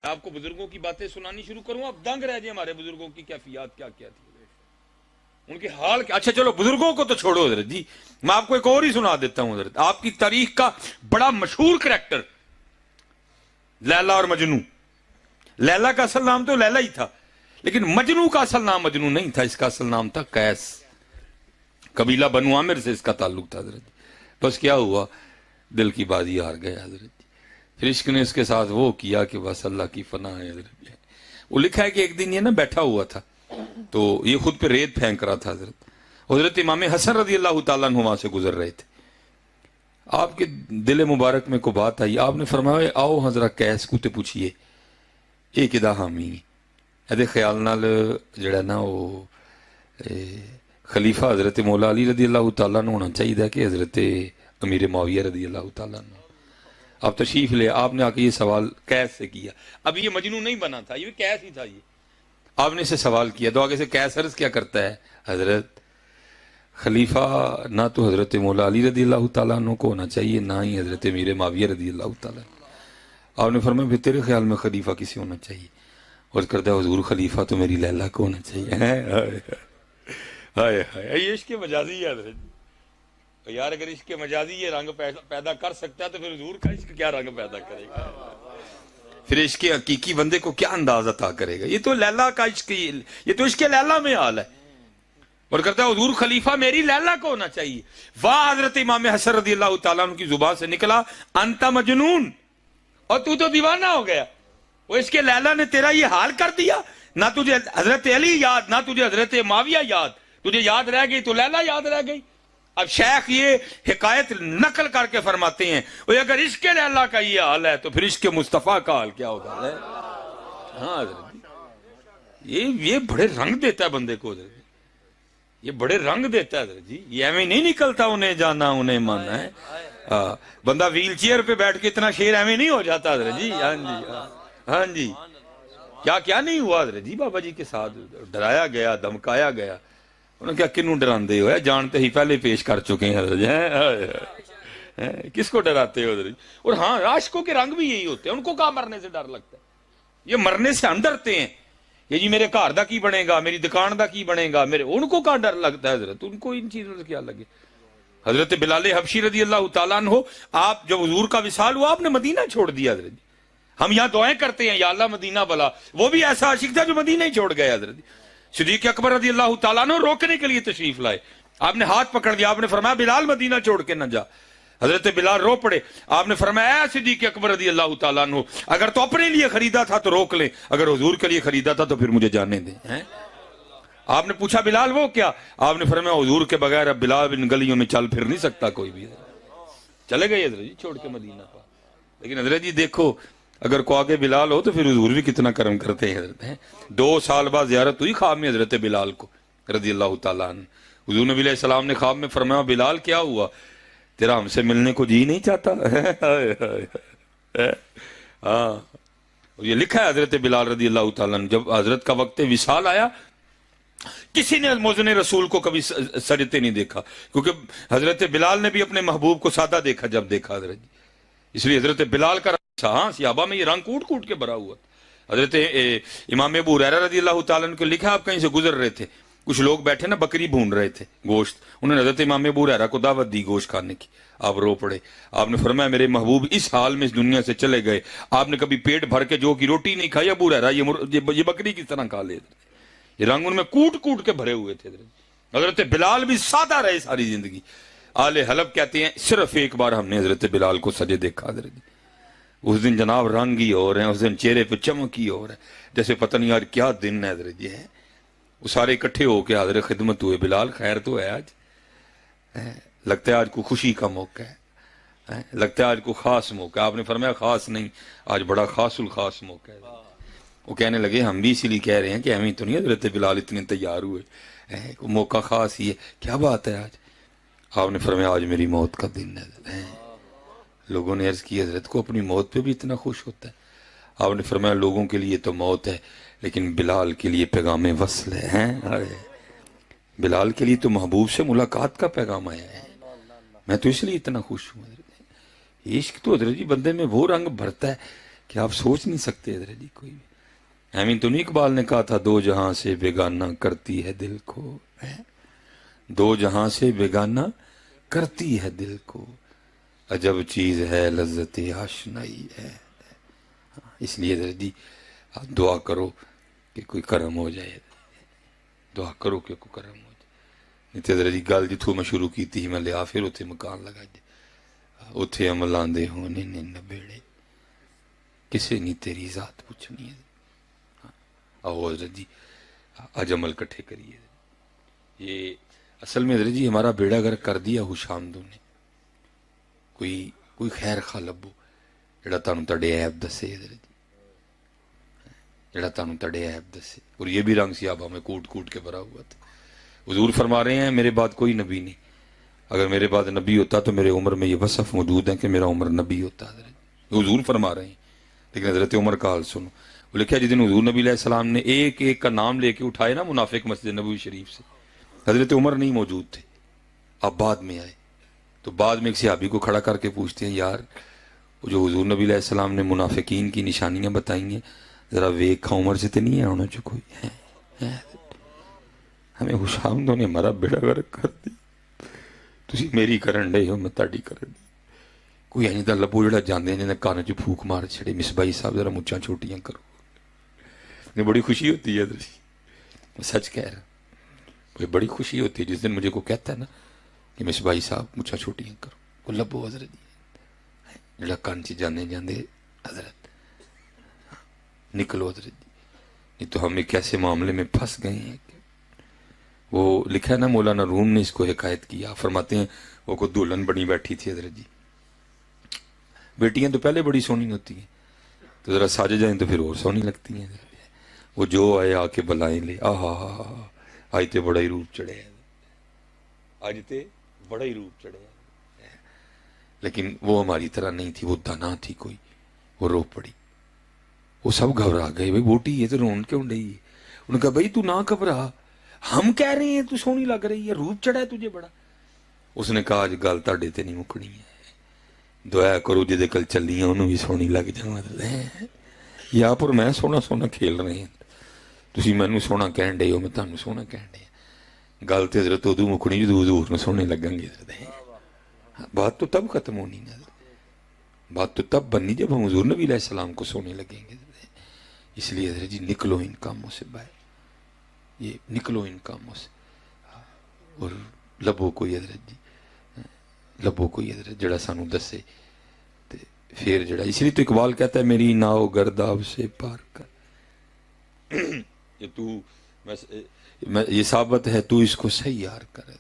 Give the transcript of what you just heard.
آپ کو بزرگوں کی باتیں سنانی شروع کروں آپ دنگ رہ جائیں ہمارے بزرگوں کی کیفیات کیا کیا تھی، ان کے حال کیا۔ اچھا چلو بزرگوں کو تو چھوڑو حضرت جی، میں آپ کو ایک اور ہی سنا دیتا ہوں حضرت۔ آپ کی تاریخ کا بڑا مشہور کریکٹر لیلا اور مجنو۔ لیلا کا اصل نام تو لیلا ہی تھا، لیکن مجنو کا اصل نام مجنو نہیں تھا، اس کا اصل نام تھا قیس۔ قبیلہ بنو عامر سے اس کا تعلق تھا حضرت جی۔ بس کیا ہوا، دل کی بازی ہار گئے حضرت جی، پھر عشق نے اس کے ساتھ وہ کیا کہ بس اللہ کی فنا ہے حضرت جی۔ وہ لکھا ہے کہ ایک دن یہ نا بیٹھا ہوا تھا تو یہ خود پہ ریت پھینک رہا تھا حضرت امام حسن رضی اللہ تعالیٰ عنہ وہاں سے گزر رہے تھے۔ آپ کے دل مبارک میں کو بات آئی، آپ نے فرمایا آؤ حضرت قیس کو تے پوچھئے یہ کدا حامی ہے خیال نال جڑا نا وہ خلیفہ حضرت مولا علی رضی اللہ تعالیٰ عنہ ہونا چاہیے کہ حضرت امیر معاویہ رضی اللہ تعالیٰ عنہ۔ آپ تشریف لے، آپ نے آ کے یہ سوال قیس سے کیا۔ اب یہ مجنون نہیں بنا تھا، یہ قیس ہی تھا۔ یہ آپ نے اسے سوال کیا تو آگے سے قیس عرض کیا کرتا ہے، حضرت خلیفہ نہ تو حضرت مولا علی رضی اللہ تعالیٰ عنہ کو ہونا چاہیے، نہ ہی حضرت امیر معاویہ رضی اللہ تعالیٰ عنہ۔ آپ نے فرمایا پھر تیرے خیال میں خلیفہ کسی ہونا چاہیے؟ اور کرتا ہے حضور خلیفہ تو میری لیلا کو ہونا چاہیے۔ ہائے ہائے، یہ عشق مجازی ہے حضرت یار، اگر عشق مجازی یہ رنگ پیدا کر سکتا ہے تو پھر حضور کا عشق کیا رنگ پیدا کرے گا، پھر عشق حقیقی بندے کو کیا انداز عطا کرے گا۔ یہ تو لیلا کا عشق، یہ تو عشق لیلا میں حال ہے۔ اور کرتا ہے حضور خلیفہ میری لیلا کو ہونا چاہیے۔ واہ، حضرت امام حسن رضی اللہ تعالیٰ عنہ کی زبان سے نکلا انت مجنون، اور تو دیوانہ ہو گیا۔ وہ عشق لیلا نے تیرا یہ حال کر دیا، نہ تجھے حضرت علی یاد، نہ تجھے حضرت معاویہ یاد، تجھے یاد رہ گئی تو لیلا یاد رہ گئی۔ اب شیخ یہ حکایت نقل کر کے فرماتے ہیں اگر عشق لیلا کا یہ حال ہے تو پھر عشق مصطفیٰ کا حال کیا ہوگا۔ ہاں حضرت، یہ بڑے رنگ دیتا ہے بندے کو حضرت، یہ بڑے رنگ دیتا ہے حضرت جی۔ یہ ایویں نہیں نکلتا انہیں جانا انہیں مانا ہے۔ بندہ ویل چیئر پہ بیٹھ کے اتنا شیر ایویں نہیں ہو جاتا حضرت جی۔ ہاں جی ہاں جی، کیا نہیں ہوا حضرت جی بابا جی کے ساتھ، ڈرایا گیا، دھمکایا گیا۔ انہوں نے کہا کنوں ڈراندے ہو، جانتے ہی پہلے پیش کر چکے ہیں حضرت جی، کس کو ڈراتے ہو حضرت۔ اور ہاں، عاشقوں کے رنگ بھی یہی ہوتے ہیں، ان کو کہاں مرنے سے ڈر لگتا ہے، یہ مرنے سے ہم ڈرتے ہیں۔ یہ جی میرے گھر دا کی بنے گا، میری دکان دا کی بنے گا، میرے ان کو کہاں ڈر لگتا ہے حضرت، ان کو ان چیزوں سے کیا لگے۔ حضرت بلال حبشی رضی اللہ تعالیٰ عنہ، آپ جب حضور کا وصال ہوا آپ نے مدینہ چھوڑ دیا حضرت جی۔ ہم یہاں دعائیں کرتے ہیں یا اللہ مدینہ بلا، وہ بھی ایسا عاشق تھا جو مدینہ ہی چھوڑ گیا حضرت جی۔ صدیق اکبر رضی اللہ تعالیٰ عنہ روکنے کے لیے تشریف لائے، آپ نے ہاتھ پکڑ دیا، آپ نے فرمایا بلال مدینہ چھوڑ کے نہ جا۔ حضرت بلال رو پڑے، آپ نے فرمایا اے صدیق اکبر رضی اللہ تعالیٰ عنہ، اگر تو اپنے لیے خریدا تھا تو روک لیں، اگر حضور کے لیے خریدا تھا تو پھر مجھے جانے دیں۔ آپ نے پوچھا بلال وہ کیا؟ آپ نے فرمایا حضور کے بغیر اب بلال ان گلیوں میں چل پھر نہیں سکتا کوئی بھی۔ چلے گئے حضرت جی چھوڑ کے مدینہ کا۔ لیکن حضرت جی دیکھو، اگر کو آگے بلال ہو تو پھر حضور بھی کتنا کرم کرتے ہیں حضرت۔ 2 سال بعد زیارت ہوئی خواب میں حضرت بلال کو رضی اللہ تعالیٰ عنہ۔ حضور نبی علیہ السلام نے خواب میں فرمایا بلال کیا ہوا، تیرا ہم سے ملنے کو جی نہیں چاہتا؟ ہاں، یہ لکھا ہے حضرت بلال رضی اللہ تعالیٰ عنہ جب حضرت کا وقت وصال آیا، کسی نے موزن رسول کو کبھی سجدتے نہیں دیکھا، کیونکہ حضرت بلال نے بھی اپنے محبوب کو سادہ دیکھا جب دیکھا حضرت جی، اس لیے حضرت بلال کا ہاں صحابہ میں یہ رنگ کوٹ کوٹ کے بھرا ہوا۔ حضرت امام ابو ہریرہ رضی اللہ تعالیٰ عنہ کو لکھا، آپ کہیں سے گزر رہے تھے، کچھ لوگ بیٹھے نا بکری بھون رہے تھے گوشت، انہوں نے حضرت امام ابو ہریرہ کو دعوت دی گوشت کھانے کی، آپ رو پڑے۔ آپ نے فرمایا میرے محبوب اس حال میں اس دنیا سے چلے گئے، آپ نے کبھی پیٹ بھر کے جو کی روٹی نہیں کھائی، ابو ہریرہ یہ بکری کس طرح کھا لے۔ یہ رنگ ان میں کوٹ کوٹ کے بھرے ہوئے تھے۔ حضرت بلال بھی سادہ رہے ساری زندگی۔ آل حلب کہتے ہیں صرف ایک بار ہم نے حضرت بلال کو سجے دیکھا حضرت جی، اس دن جناب رنگ ہی اور ہیں، اس دن چہرے پہ چمک ہی اور ہے، جیسے پتہ نہیں یار کیا دن ہے حضرت جی۔ وہ سارے اکٹھے ہو کے حاضر خدمت ہوئے، بلال خیر تو ہے آج، لگتا ہے آج کو خوشی کا موقع ہے، لگتا ہے آج کو خاص موقع ہے۔ آپ نے فرمایا خاص نہیں، آج بڑا خاص الخاص موقع ہے۔ وہ کہنے لگے ہم بھی اسی لیے کہہ رہے ہیں کہ ہمیں تو نہیں حضرت بلال اتنے تیار ہوئے، موقع خاص ہی ہے، کیا بات ہے آج؟ آپ نے فرمایا آج میری موت کا دن ہے۔ لوگوں نے عرض کی حضرت کو اپنی موت پہ بھی اتنا خوش ہوتا ہے؟ آپ نے فرمایا لوگوں کے لیے تو موت ہے لیکن بلال کے لیے پیغام وصل ہے۔ بلال کے لیے تو محبوب سے ملاقات کا پیغام آیا ہے، میں تو اس لیے اتنا خوش ہوں۔ عشق تو حضرت جی بندے میں وہ رنگ بھرتا ہے کہ آپ سوچ نہیں سکتے حضرت جی کوئی بھی. امین تو نہیں اقبال نے کہا تھا دو جہاں سے بیگانہ کرتی ہے دل کو, دو جہاں سے بیگانہ کرتی ہے دل کو, عجب چیز ہے لذت آشنائی ہے. اس لیے حضرت جی آپ دعا کرو کہ کوئی کرم ہو جائے, دعا کرو کہ کوئی کرم ہو جائے. نہیں تو حضرت جی گل جتوں میں شروع کی تھی میں لیا پھر اتنے مکان لگا جائے, اتنے عمل آندے ہونے نے نبیڑے, کسے نہیں تیری ذات پوچھنی ہے. آؤ حضرت جی آج عمل کٹھے کریے. یہ اصل میں حضرت جی ہمارا بیڑا گر کر دیا حشامدوں نے. کوئی خیر خواہ لبو جڑا تانوں تڑے عیب دسے حضرت جی, جڑا تانوں تڑے عیب دسے. اور یہ بھی رنگ سیابہ میں کوٹ کوٹ کے بھرا ہوا تھا. حضور فرما رہے ہیں میرے بعد کوئی نبی نہیں, اگر میرے بعد نبی ہوتا تو میرے عمر میں یہ وصف موجود ہے کہ میرا عمر نبی ہوتا. حضرت حضور فرما رہے ہیں, لیکن حضرت عمر کا حال سنو. وہ لکھا جس دن حضور نبی علیہ السلام نے ایک ایک کا نام لے کے اٹھائے نا منافق مسجد نبوی شریف سے, حضرت عمر نہیں موجود تھے, آپ بعد میں آئے. تو بعد میں ایک صحابی کو کھڑا کر کے پوچھتے ہیں یار جو حضور نبی علیہ السلام نے منافقین کی نشانیاں بتائی ہیں ذرا ویکھا عمر سے تو نہیں ہے ہونا جو کوئی ہے. ہمیں حشامدوں نے ہمارا بیڑا غرق کر دی, تسی میری کرن ڈے ہو میں تاڑی کرن ڈے. کوئی اینی دا لبو جڑا جاندے ہیں کان چ پھوک مار چھڑے مصباحی صاحب ذرا مچاں چھوٹیاں کرو. مجھے بڑی خوشی ہوتی ہے حضرت, میں سچ کہہ رہا, مجھے بڑی خوشی ہوتی ہے جس دن مجھے کو کہتا ہے نا کہ مصباحی صاحب مچاں چھوٹیاں کرو, کو لبو حضرت جی جڑا کان چ جانے جاندے حضرت نکلو حضرت جی. نہیں تو ہم ایک ایسے معاملے میں پھنس گئے ہیں کہ وہ لکھا ہے نا مولانا روم نے اس کو حکایت کیا, فرماتے ہیں وہ کو دلہن بنی بیٹھی تھی حضرت جی. بیٹیاں تو پہلے بڑی سونی ہوتی ہیں, تو ذرا ساج جائیں تو پھر اور سونی لگتی ہیں. وہ جو آئے آ کے بلائیں لے, آہا آج تے بڑا ہی روپ چڑھے ہے, آج تے بڑا ہی روپ چڑھے ہے. لیکن وہ ہماری طرح نہیں تھی, وہ دانا تھی کوئی, وہ رو پڑی. وہ سب گھبرا گئے, بھائی بوٹی یہ تو رون کیوں ڈئی ہے. انہوں نے کہا بھائی تو نہ گھبرا, ہم کہہ رہے ہیں تو سونی لگ رہی ہے, روپ چڑھا ہے تجھے بڑا. اس نے کہا آج گل تاڑے تے نہیں مکڑی ہے, دعا کرو جدے کل چلی ہیں انہوں بھی سونی لگ جاؤں. یا پر میں سونا سونا کھیل رہے ہیں, تسی میں نے سونا کہن ڈے ہو, میں تانوں سونا کہن ڈے. گل تے حضرت ادو مکڑی جدو حضور نے سونے لگیں گے. بات تو تب ختم ہونی نا, بات تو تب بننی جب ہم حضور نبی علیہ السلام کو سونے لگیں گے. اس لیے حضرت جی نکلو ان کاموں سے باہر, یہ نکلو ان کاموں سے. اور لبو کوئی حضرت جی, لبو کوئی حضرت جڑا سانو دسے تے پھر جڑا. اس لیے تو اقبال کہتا ہے میری ناؤ گرداب سے پار کر, یہ تو یہ ثابت ہے تو اس کو صحیح یار کر.